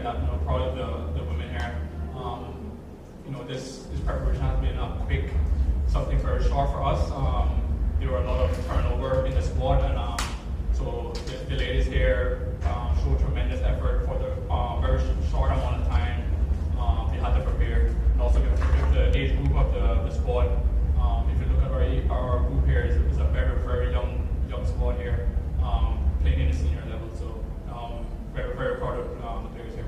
that, proud of the women here. This preparation has been quick, something very short for us. There were a lot of turnover in the squad, and so the ladies here showed tremendous effort for the very short amount of time they had to prepare. And also the age group of the squad, if you look at our group here, is a very, very young squad here, playing in the senior level. So very, very proud of the players here.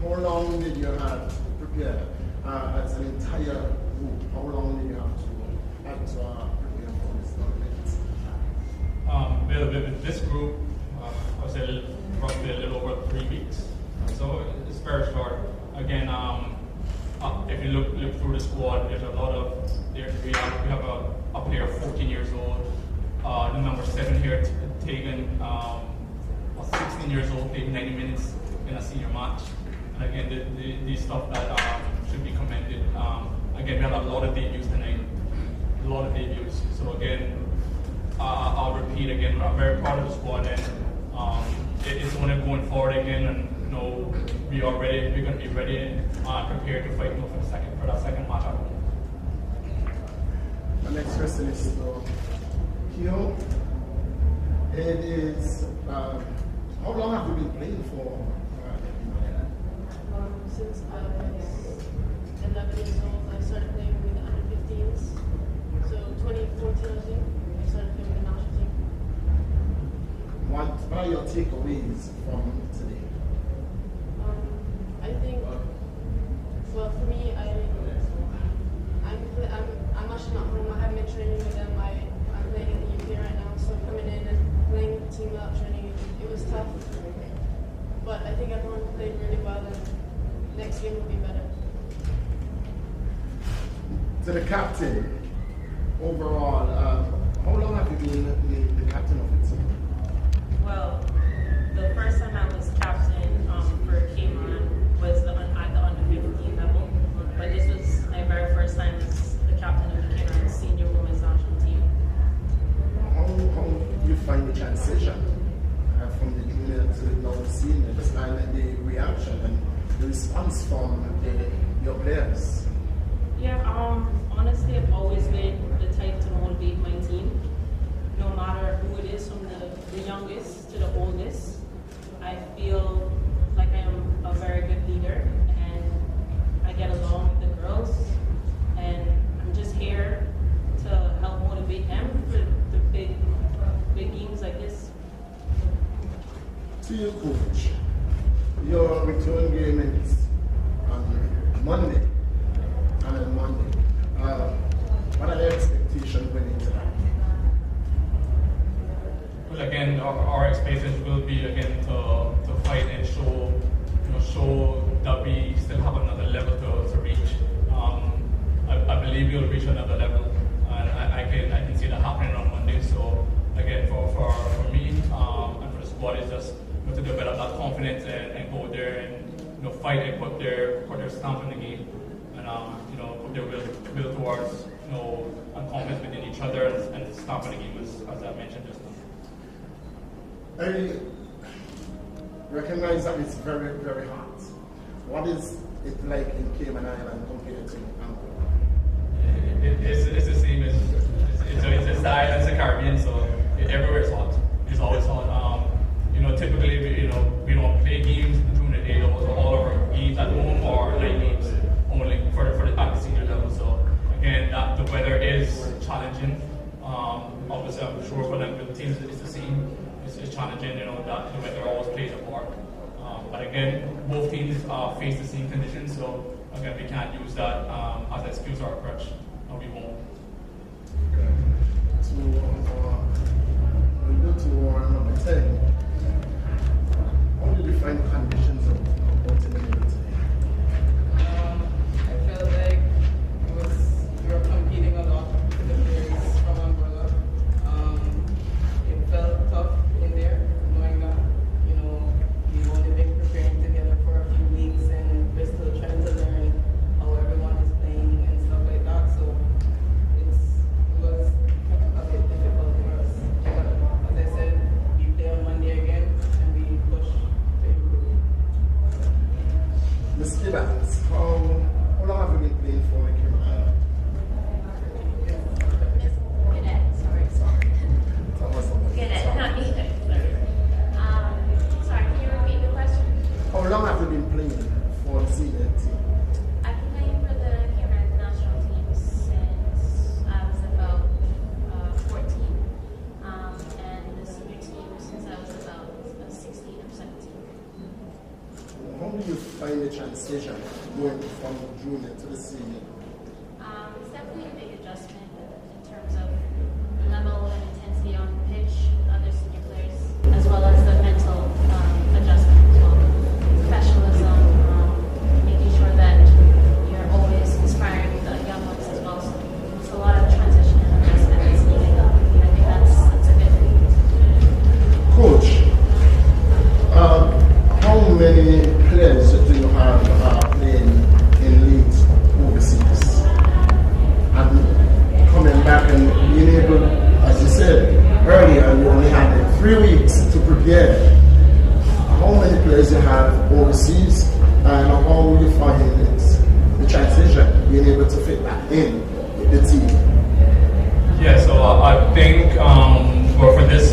How long did you have to prepare as an entire group? How long did you have to prepare for this tournament? With this group, I would say roughly a little over 3 weeks. So it's very short. Again, if you look through the squad, there's a lot of we have a player 14 years old. The number 7 here, Tegan, 16 years old, played 90 minutes in a senior match. And again, the stuff that should be commended. Again, we have a lot of debuts tonight. A lot of debuts. So again, I'll repeat again, I'm very proud of the squad, and it's only going forward again, and we are ready. We're going to be ready and prepared to fight for that second match at home. My next question is Kyo. It is how long have you been playing for? Since I was 11 years old, I started playing with the under-15s. So 2014, I think, I started playing with the national team. What are your takeaways from today? I think, well, for me, I'm actually not home. I haven't been training with them. I'm playing in the UK right now, so coming in and playing with the team without training, it was tough. But I think everyone played really well, and next game will be better. To the captain, overall, how long have you been the captain of the team? Well, the first time I was captain for Cayman was at the under-15 level, but this was my very first time as the captain of the Cayman senior women's national team. How do you find the transition from the junior to the now senior, just like the reaction and the response from your players? Yeah, honestly, I've always been the type to motivate my team, no matter who it is, from the youngest to the oldest. I feel like I am a very good leader, and I get along with the girls, and I'm just here to help motivate them for the big games like this. To you, coach, your return game is on Monday. What are the expectations going into that? Well, again, our expectations will be again to fight and show that we still have another level to reach. I believe we'll reach another level, and I can see that happening on Monday. So again, for me and for the squad, is just to develop that confidence and go there and fight and put their stamp in the game, and put their will towards and confidence within each other and stamp in the game, as I mentioned just now. I recognize that it's very, very hot. What is it like in Cayman Island compared to Angola? It's the same as it's the islands, the Caribbean, so everywhere is hot. It's always hot. Typically we don't play games during the day. Those are all of our games at home or night games only for the senior level. So again, the weather is challenging. Obviously, I'm sure for them the teams it's the same. It's challenging. That the weather always plays a part. But again, both teams face the same conditions. So again, we can't use that as an excuse or a crutch. No, we won't. Okay. So we go to number 10. How did you find the conditions of Montenegro today? I felt like we were competing a lot with the players from Angola. It felt tough in there, knowing that we've only been preparing together for a few weeks, and we're still trying to learn how everyone is playing and stuff like that. So it was a bit difficult for find the transition going from junior to the senior? It's definitely a big adjustment in terms of level and intensity on the pitch with other senior players, as well as the mental adjustment as well. Professionalism, making sure that you're always inspiring the young ones as well. So it's a lot of transition and adjustment that's needed. I think that's a good thing. Coach, how many players do you have playing in leagues overseas? And coming back and being able, as you said earlier, you only had 3 weeks to prepare. How many players you have overseas, and how will you find the transition, being able to fit back in with the team? Yeah, so I think for this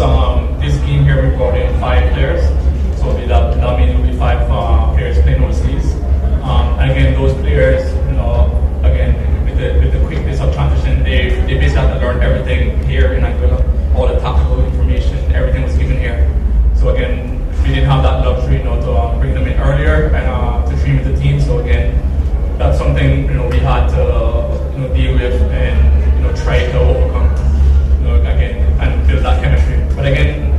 this game here, we brought in 5 players. So that means we'll be 5 players playing overseas. And again, those players, again, with the quickness of transition, they basically have to learn everything here in Anguilla. All the tactical information, everything was given here. So again, we didn't have that luxury, to bring them in earlier and to train with the team. So again, that's something we had to deal with and try to overcome. Again, and build that chemistry. But again,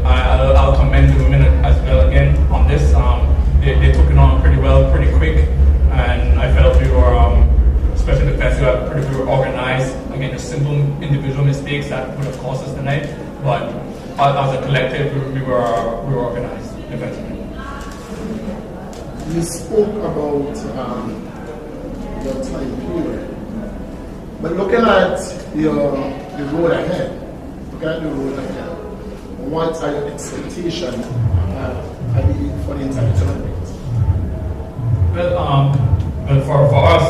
I'll commend the women as well again on this. They took it on pretty well, pretty quick, and I felt we were, especially defensively, we were organized. Again, the simple individual mistakes that would have cost us tonight, but as a collective, we were organized defensively. You spoke about your time period, but looking at the road ahead, what are your expectations for the entire tournament? Well, for us,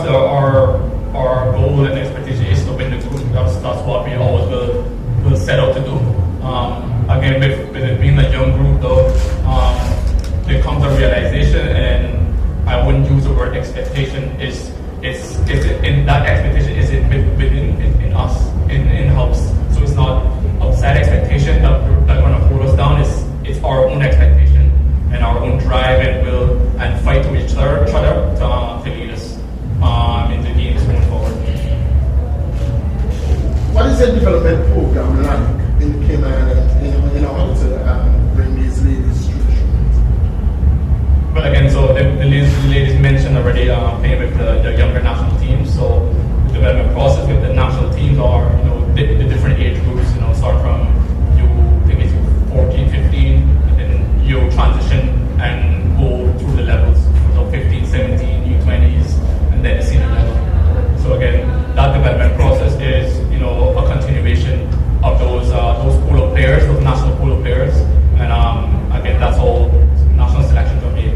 our goal and expectation is to win the group. That's what we always will set out to do. Again, with it being a young group, though, there comes a realization, and I wouldn't use the word expectation. Is in that expectation is it within in us in house. So it's not outside expectation that going to hold us down. It's our own expectation and our own drive and will and fight to each other to lead us in the games going forward. What is the development program like in Cayman in order to bring these ladies through the tournament? But again, so the ladies mentioned already playing with the younger national teams. So the development process with the national teams are the different age groups. Start from I think it's 14, 15, and then you transition and go through the levels. So 15, 17, U20s, and then the senior level. So again, that development process is a continuation of those polo players, those national polo players, and again, that's all national selections are made.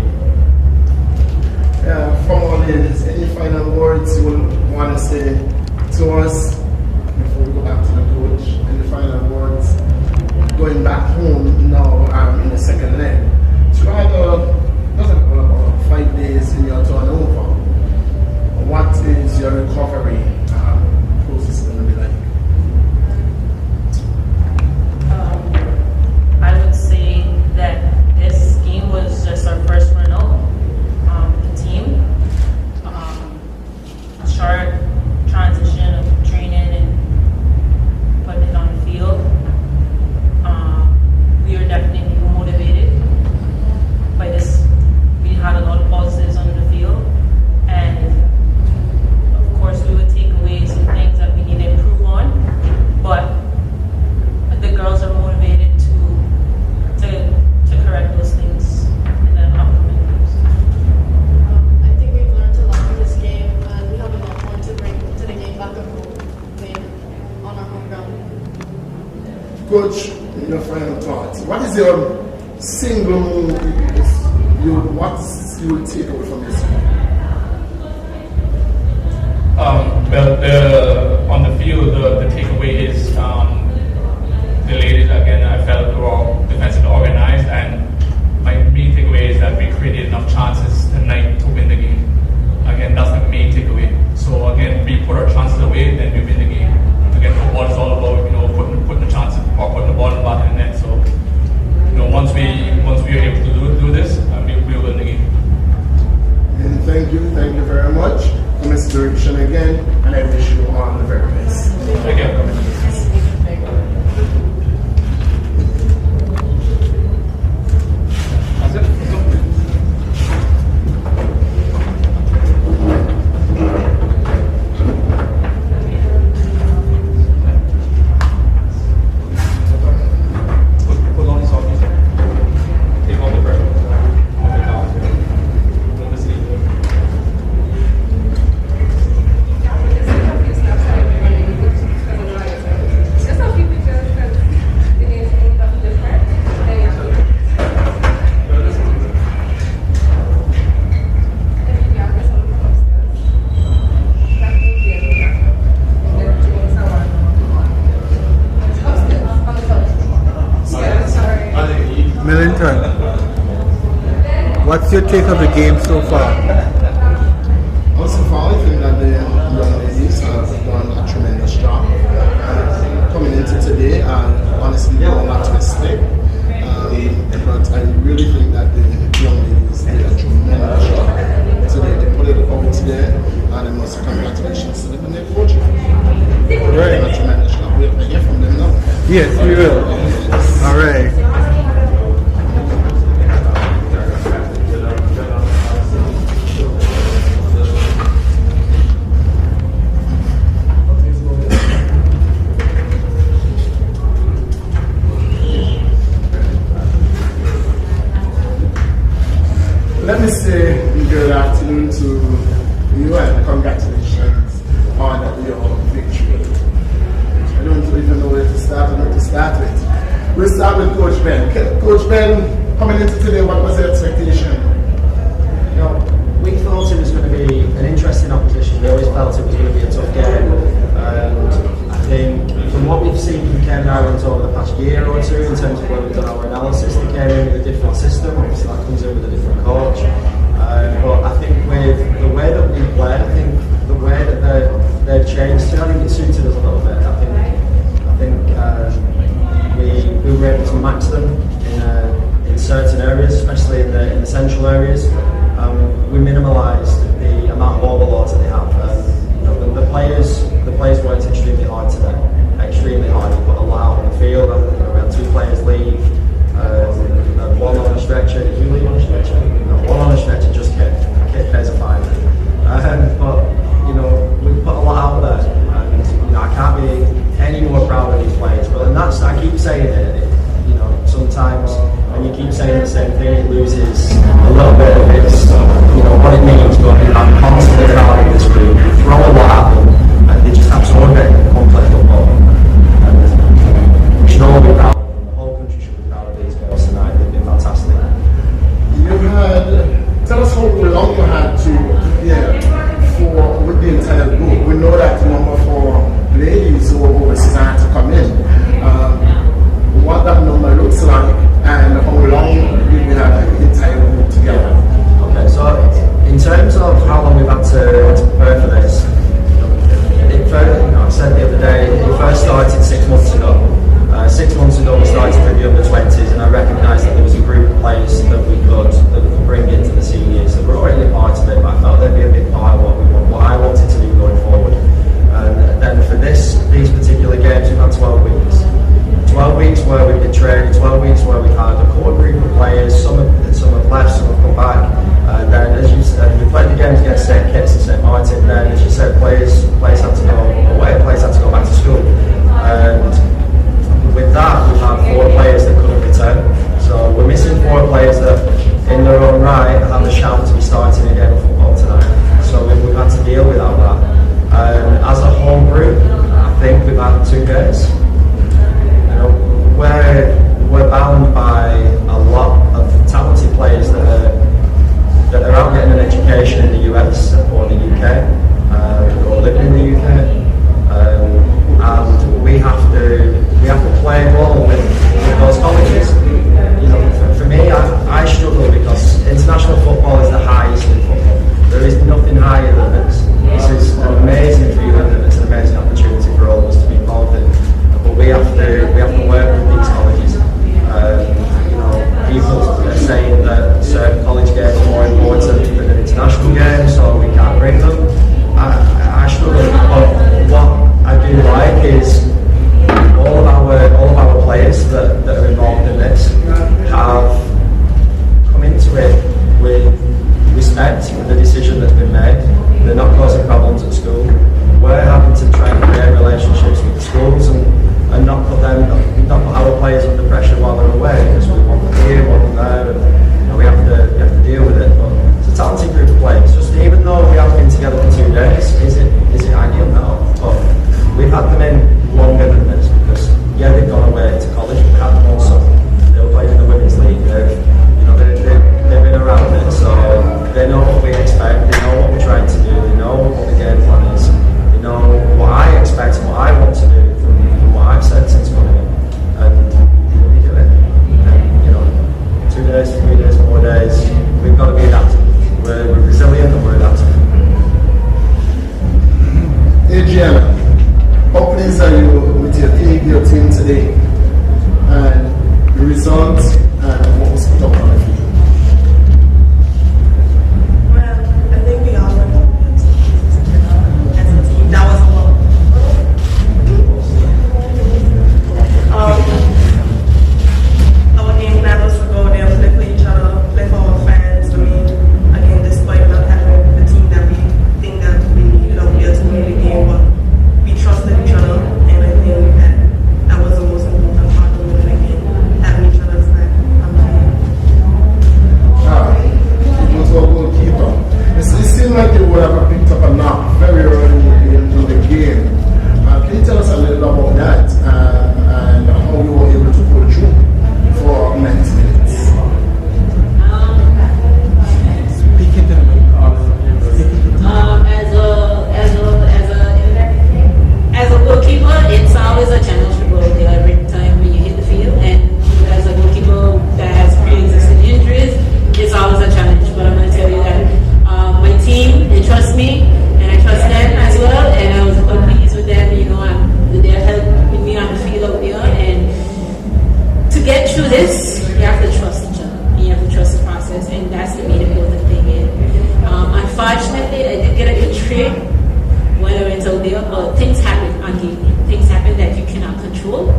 From all ladies, any final words you would want to say to us before we go back to the coach? Any final words? Going back home now in the second leg. Doesn't all about 5 days in your turnover. What is your recovery process going to be like? I would say that this game was just our first run out. The team, a short transition of training and putting it on the field. We are definitely motivated by this. We had a lot of positives on the field, and of course we would take away some things that we need to improve on, but the girls are motivated to correct those things in the upcoming games. I think we've learned a lot from this game, and we have a lot more to bring to the game back at home, playing on our home ground. Coach, in your final thoughts, what is your single move what you will take away from this game? Well, on the field, the takeaway is the ladies, again, I felt were defensively organized, and my main takeaway is that we created enough chances tonight to win the game. Again, that's the main takeaway. So again, we put our chances away, then we win the game. Again, football is all about putting the chances or putting the ball in the back of the net. So once we are able to do this, we will win the game. Anton, what's your take of the game so far? Also far, I think that the young ladies have done a tremendous job coming into today, and honestly, they were not mistake. But I really think that the young ladies did a tremendous job today. They put it out today, and I must congratulations to them and their coach. They did a tremendous job. We'll hear from them now. Yes, we will. All right. Let me say good afternoon to you and congratulations on your victory. I don't even know where to start or what to start with. We'll start with Coach Ben. Coach Ben, coming into today, what was the expectation? You know, we thought it was going to be an interesting opposition. We always felt it was going to be a tough game. And I think from what we've seen from Cayman Islands over the past year or two, in terms of where we've done our analysis, they came in with a different system. Obviously, that comes in with a different coach. But I think with the way that we played, I think the way that they've changed to, I think it suited us a little bit. I think we were able to match them in certain areas, especially in the central areas. We minimalised the amount of overloads that they have. You know, the players worked extremely hard today. Extremely hard. We put a lot out on the field. We had 2 players leave. One on a stretcher. Did you leave on a stretcher? No, one on a stretcher just kept pays a fine. But you know, we put a lot out there, and you know, I can't be any more proud of these players. But and that's, I keep saying it. You know, sometimes when you keep saying the same thing, it loses a little bit of its, you know, what it means. But I'm constantly proud of this group. We throw a lot at them, and they just absorb it and play football. And we should all be proud. Fantastic. You had, tell us how long you had to prepare with the entire group. We know that number 4 ladies who were overseas had to come in. What that number looks like and how long did we have the entire group together? Okay, so in terms of how long we've had to prepare for this, I said the other day, it first started 6 months ago. 6 months ago we started with the under-20s, and I recognised that there was a group of players that we could bring into the seniors that were already part of it, but I felt they'd be a big part of what I wanted to do going forward. And then for these particular games, we've had 12 weeks. 12 weeks where we've been training, 12 weeks where we've had a core group of players, some have left, some have come back. And then as you said, we played the games against St Kitts and St Martin, then as you said, players had to go away, players had to go back to school. And with that, we have 4 players that couldn't return. So we're missing 4 players that, in their own right, have a shout to be starting a game of football tonight. So we've had to deal without that. As a home group, I think we've had 2 games. You know, we're bound by a lot of talented players that are out getting an education in the US or the UK, or living in the UK. And we have to play ball with those colleges. You know, for me, I struggle because international football is the highest in football. There is nothing higher than this. This is an amazing feeling, and it's an amazing opportunity for all of us to be involved in. But we have to work with these colleges. You know, people are saying that certain college games are more important than an international game, so we can't bring them. I struggle, but what I do like is all of our players that are involved in this have come into it with respect for the decision that's been made. They're not causing problems at school. We're having to try and create relationships with the schools and not put our players under pressure while they're away, because we want them here, want them there, and you know, we have to deal with it. But it's a talented group of players. Just even though we have been together for 2 days, is it ideal? No. But we've had them in longer than this, because they've gone away to college, but we had them also. They were playing in the women's league. They've been around it, so they know what we expect. They know what we're trying to do. They know what the game plan is. They know what I expect and what I want to do from what I've said since coming in, and we do it. get through this, you have to trust each other. And you have to trust the process, and that's the main important thing. Unfortunately, I did get a injury when I went out there, but things happen on game. Things happen that you cannot control,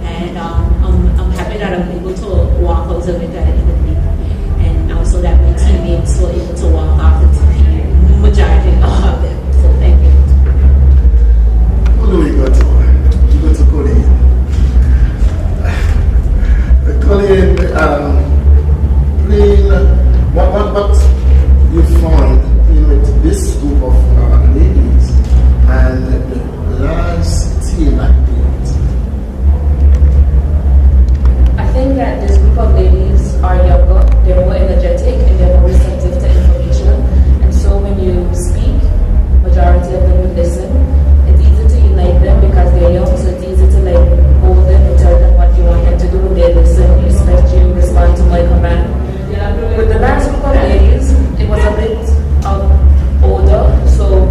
and I'm happy that I'm able to walk out of it at the end of the day, and also that my teammates were able to walk off the majority of them. So thank you. Who do we go to? We go to Colleen. Colleen, what you find with this group of ladies and the last team like that? I think that this group of ladies are younger, they're more energetic, and they're more receptive to information. And so when you speak, majority of them will listen. It's easy to unite them because they're young, so it's easy to hold them and tell them what you want them to do. They listen, you expect you respond to my command. With the last group of ladies, it was a bit older, so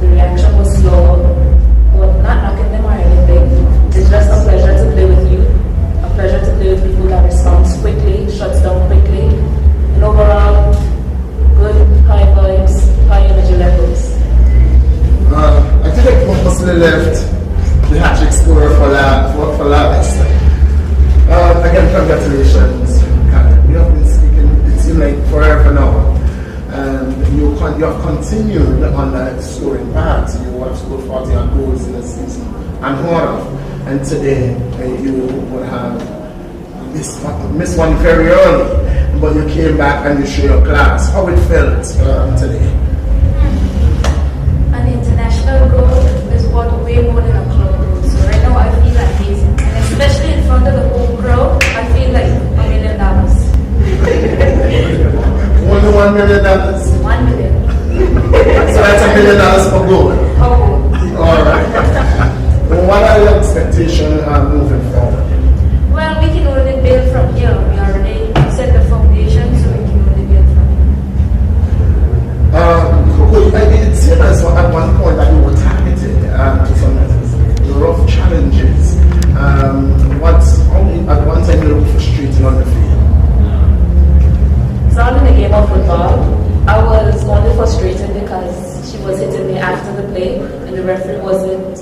the reaction was slower, but not knocking them or anything. It's just a pleasure to play with you, a pleasure to play with people that respond quickly, shuts down quickly, and overall, good, high vibes, high energy levels. I think I purposely left the Hatch Explorer for last. Again, congratulations. You have been speaking, it seems like forever now. And you have continued on that scoring path. You have scored 40 goals in a season and more. And today you would have missed one very early, but you came back and you showed your class. How it felt today? An international goal is worth way more than a club goal. So right now I feel amazing. And especially in front of the whole crowd, I feel like $1 million. Only $1 million? 1 million. So that's $1 million per goal? Oh. Alright. Well, what are your expectations moving forward? Well, we can only build from here. We already set the foundation, so we can only build from here. It seemed as at one point that you were targeted to some rough challenges. At one time you were frustrating on the field. It's not in the game of football. I was only frustrated because she was hitting me after the play and the referee wasn't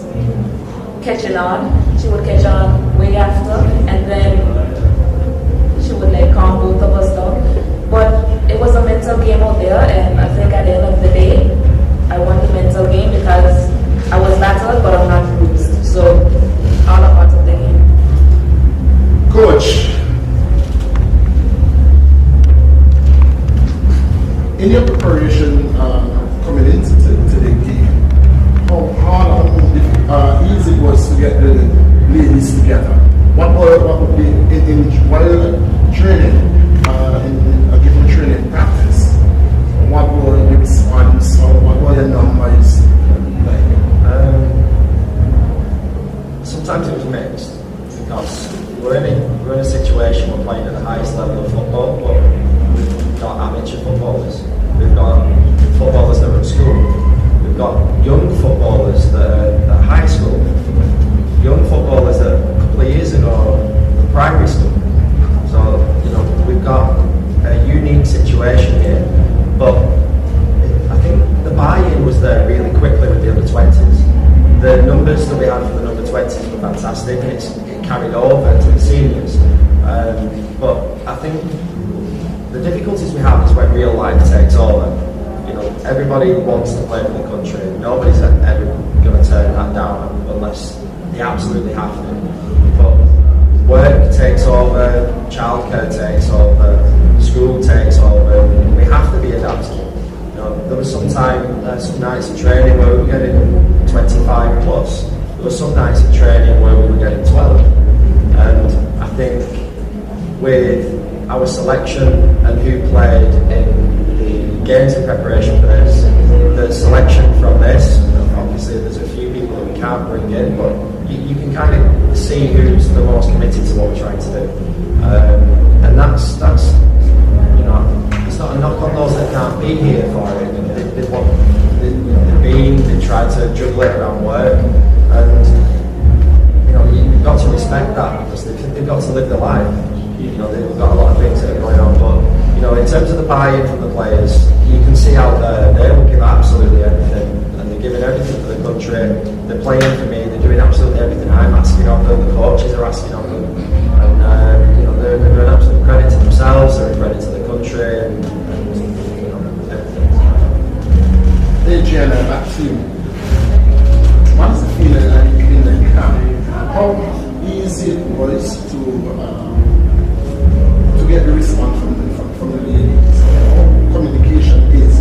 catching on. She would catch on way after, and then she would calm both of us down. But it was a mental game out there, and I think at the end of the day, I won the mental game because I was battered, but I'm not bruised. So all a part of the game. Coach, in your preparation coming into the game, how hard easy it was to get the ladies together? What would be while training, in a given training practice? What were the response, or what were the numbers like? Sometimes it was mixed because we're in a situation, we're playing at the highest level of football, but we've got amateur footballers, we've got footballers that are at school, we've got young footballers that are at high school, young footballers that a couple of years ago were primary school. So, we've got a unique situation here, but I think the buy-in was there really quickly with the under-20s. The numbers that we had for the under 20s were fantastic, and it carried over to the seniors. But I think the difficulties we have is when real life takes over. Everybody wants to play for the country. Nobody's ever going to turn that down unless they absolutely have to. But work takes over, childcare takes over, school takes over. We have to be adaptable. There was some nights of training where we were getting 25 plus. There were some nights of training where we were getting 12. And I think with our selection and who played in the games in preparation for this, the selection from this, obviously there's a few people that we can't bring in, but you can kind of see who's the most committed to what we're trying to do. And that's it's not a knock on those that can't be here for it. They've tried to juggle it around work, and you've got to respect that because they've got to live their life. You know, they've got a lot of things that are going on, but you know, in terms of the buy-in from the players, you can see out there they will give absolutely everything, and they're giving everything for the country. They're playing for me. They're doing absolutely everything I'm asking of them. The coaches are asking of them, and you know, they're an absolute credit to themselves. They're a credit to the country, and you know, everything. Adrian, back to you. What is the feeling like in the camp? How easy it was to get the response from the ladies? How communication is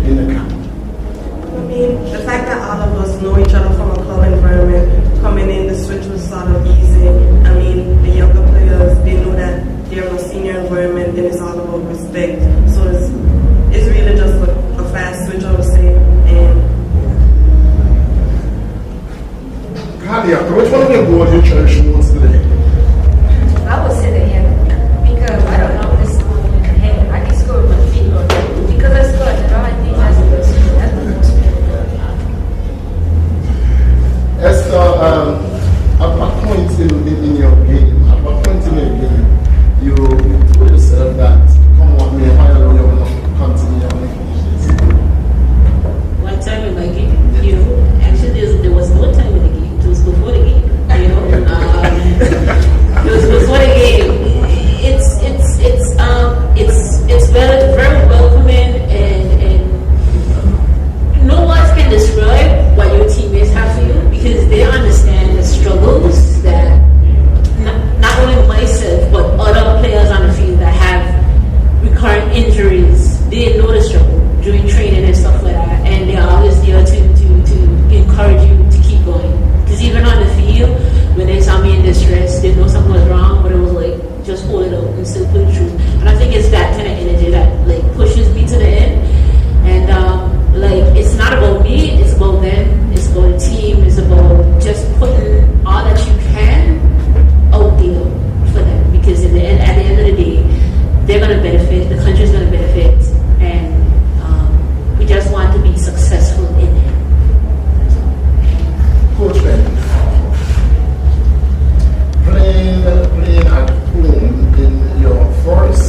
in the camp? I mean, the fact that all of us know each other from a club environment, coming in, the switch was sort of easy. I mean, the younger players, they know that they're in a senior environment and it's all about respect. So it's really just a fast switch, I would say. Which one of your goals you cherish most today? I would say the head, because I don't know this school in the head. I can score with my feet or because I scored, you know, I think that's the best. Esther, at what point in your game, you told yourself that, come on, me, I know you're going to continue your game? One time in my game, you know, actually there was no time in the game. It was before the game, you know. It was before the game. It's very welcoming, and no words can describe what your teammates have for you, because they understand the struggles that not only myself but other players on the field that have recurrent injuries. They know the struggle during training and stuff like that, and they're always there to encourage you to keep going. Because even on the field, when they saw me in distress, they know something was wrong, but it was like, just hold it up and still put it through. And I think it's that kind of energy that like pushes me to the end. And like, it's not about me, it's about them, it's about the team, it's about just putting all that you can out there for them. Because at the end of the day, they're going to benefit, the country's going to benefit, and we just want to be successful in it. Coach Ben, playing at home in your first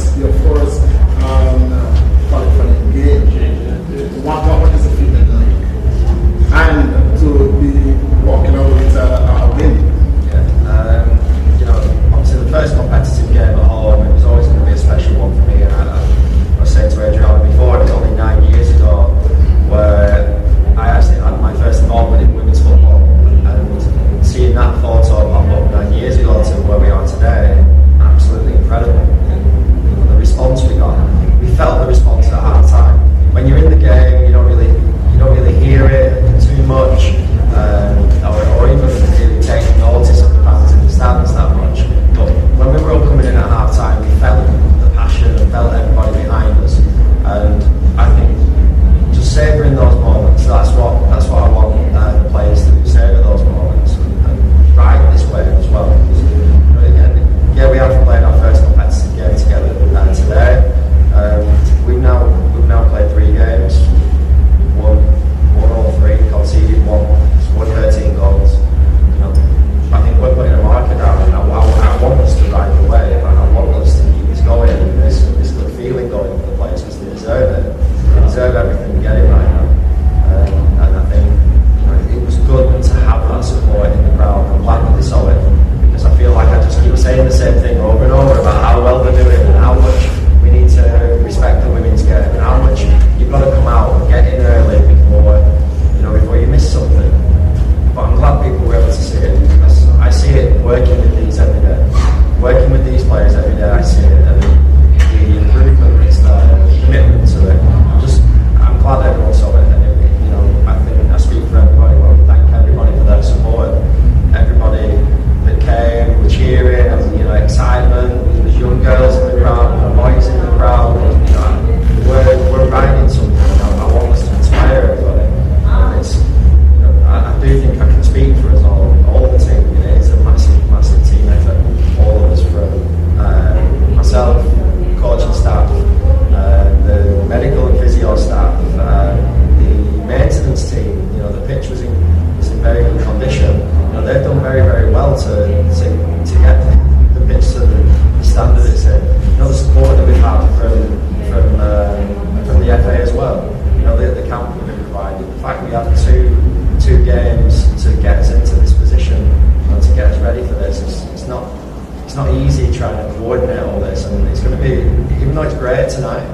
not easy trying to coordinate all this, and it's going to be, even though it's great tonight,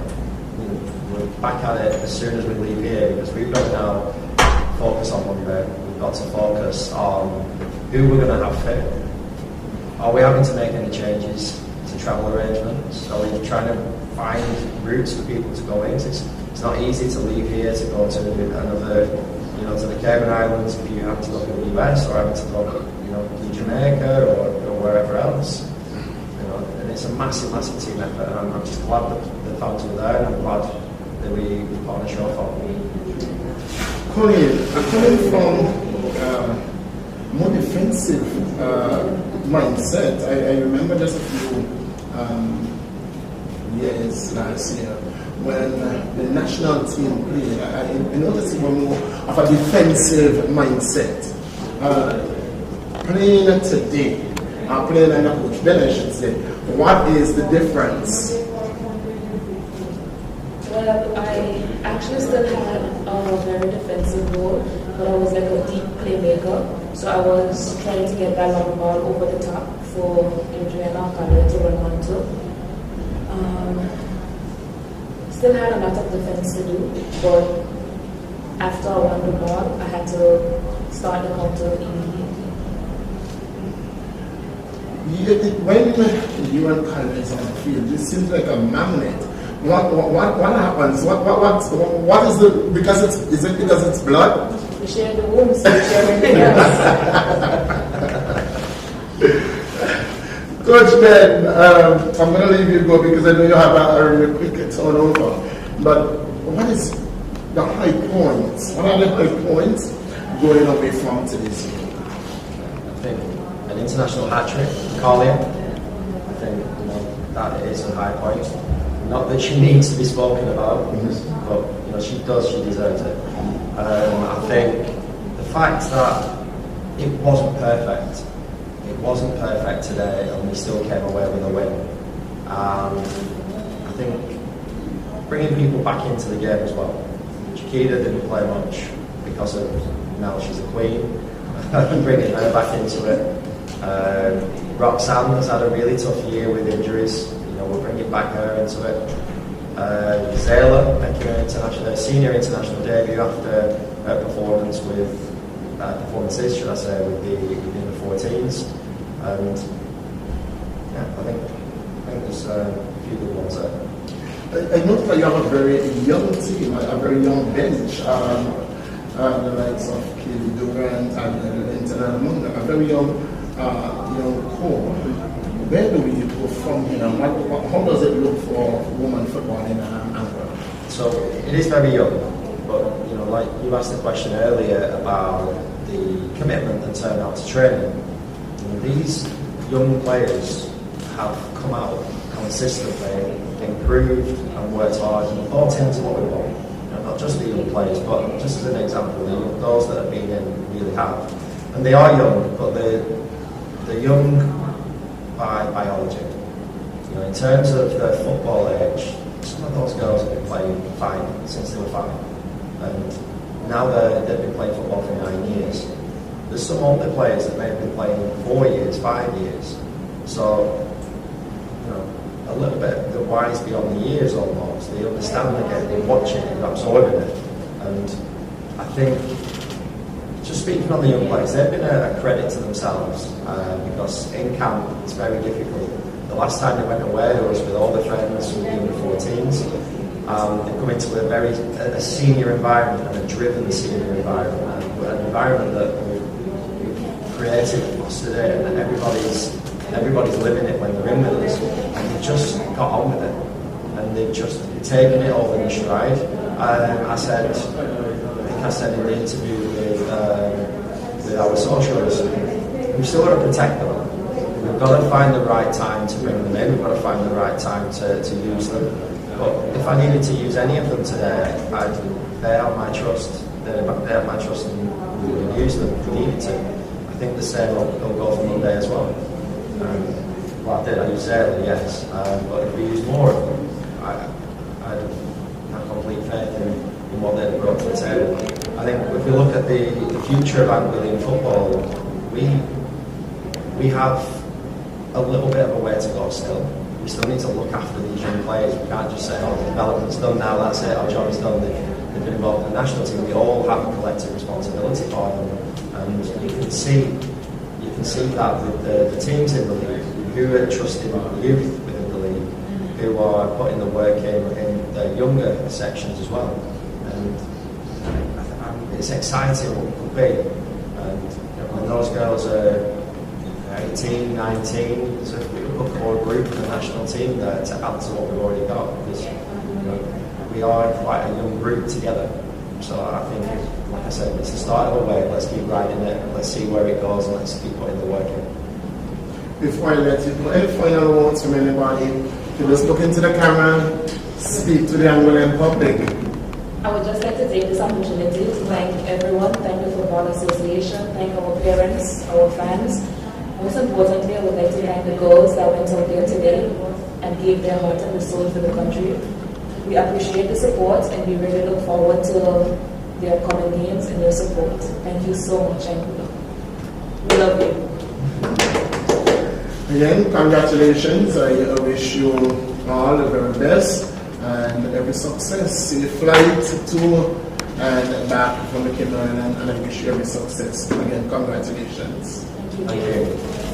we're back at it as soon as we leave here, because we've got to now focus on Monday. We've got to focus on who we're going to have fit. Are we having to make any changes to travel arrangements? Are we trying to find routes for people to go in? It's not easy to leave here to go to another, to the Cayman Islands if you have to go to the US, or having to go, to Jamaica or wherever else. And it's a massive, massive team effort, and I'm just glad that the fans were there, and I'm glad that we put on a show for them. Colin, coming from more defensive mindset, I remember just a few years last year when the national team played. I noticed it was more of a defensive mindset. Playing today, playing under Coach Ben, I should say, what is the difference? Well, I actually still had a very defensive role, but I was like a deep playmaker. So I was trying to get that long ball over the top for Adriana Alcala to run onto. Still had a lot of defense to do, but after I won the ball, I had to start the counter immediately. When you and Kyle is on the field, it seems like a magnet. What happens? What is the, because is it because it's blood? We share the wounds, we share everything else. Coach Ben, I'm going to leave you go because I know you have a really quick turnover. But what is the high points? What are the high points going away from today's game? I think an international hat-trick, Carlia. I think that is a high point. Not that she needs to be spoken about, but she does, she deserves it. I think the fact that it wasn't perfect. It wasn't perfect today, and we still came away with a win. I think bringing people back into the game as well. Chiquita didn't play much because of now she's a queen. Bringing her back into it. Roxanne has had a really tough year with injuries. We're bringing back her into it. Zayla making her senior international debut after her performances, should I say, with the 14s. And yeah, I think there's a few good ones there. I noticed that you have a very young team, a very young bench. The likes of Kelly Durant and Internal Munda, a very young core. Where do we go from here? How does it look for women football in Angola? So it is very young, but like you asked the question earlier about the commitment and turn out to training. These young players have come out consistently, improved and worked hard and bought into what we want. Not just the young players, but just as an example, those that have been in really have. And they are young, but they're young by biology. In terms of their football age, some of those girls have been playing fine since they were 5. And now they've been playing football for 9 years. There's some older players that may have been playing 4 years, 5 years. So, a little bit, they're wise beyond the years almost. They understand the game, they watch it, they're absorbing it. And I think, just speaking on the young players, they've been a credit to themselves because in camp it's very difficult. The last time they went away was with all their friends from the under 14s. They come into a senior environment and a driven senior environment, an environment that we've created, fostered it, and everybody's living it when they're in with us, and they've just got on with it, and they've just taken it all in a stride. I said in the interview with our socials, we've still got to protect them. We've got to find the right time to bring them in, we've got to find the right time to use them. But if I needed to use any of them today, they have my trust. They have my trust and we would use them if we needed to. I think the same will go for Monday as well. Well, I used Zayla, yes. But if we use more of them, I have complete faith in what they've brought to the table. I think if we look at the future of Anglian football, we have a little bit of a way to go still. We still need to look after these young players. We can't just say, oh, the development's done now, that's it, our job is done. They've been involved in the national team. We all have a collective responsibility for them. And you can see that with the teams in the league, who are trusting youth within the league, who are putting the work in the younger sections as well. And it's exciting what it could be. And when those girls are 18, 19, there's a good core group in the national team there to add to what we've already got. Because we are quite a young group together. So I think, like I said, it's the start of a wave. Let's keep riding it. Let's see where it goes, and let's keep putting the work in. Before I let you go, any final words from anybody? You just look into the camera, speak to the Angolan public. I would just like to take this opportunity to thank everyone, thank the Football Association, thank our parents, our fans. Most importantly, I would like to thank the girls that went out there today and gave their heart and soul for the country. We appreciate the support and we really look forward to the upcoming games and your support. Thank you so much, and we love you. Again, congratulations. I wish you all the very best and every success. Safe flight to and back from the Cayman Islands, and I wish you every success. Again, congratulations. Thank you.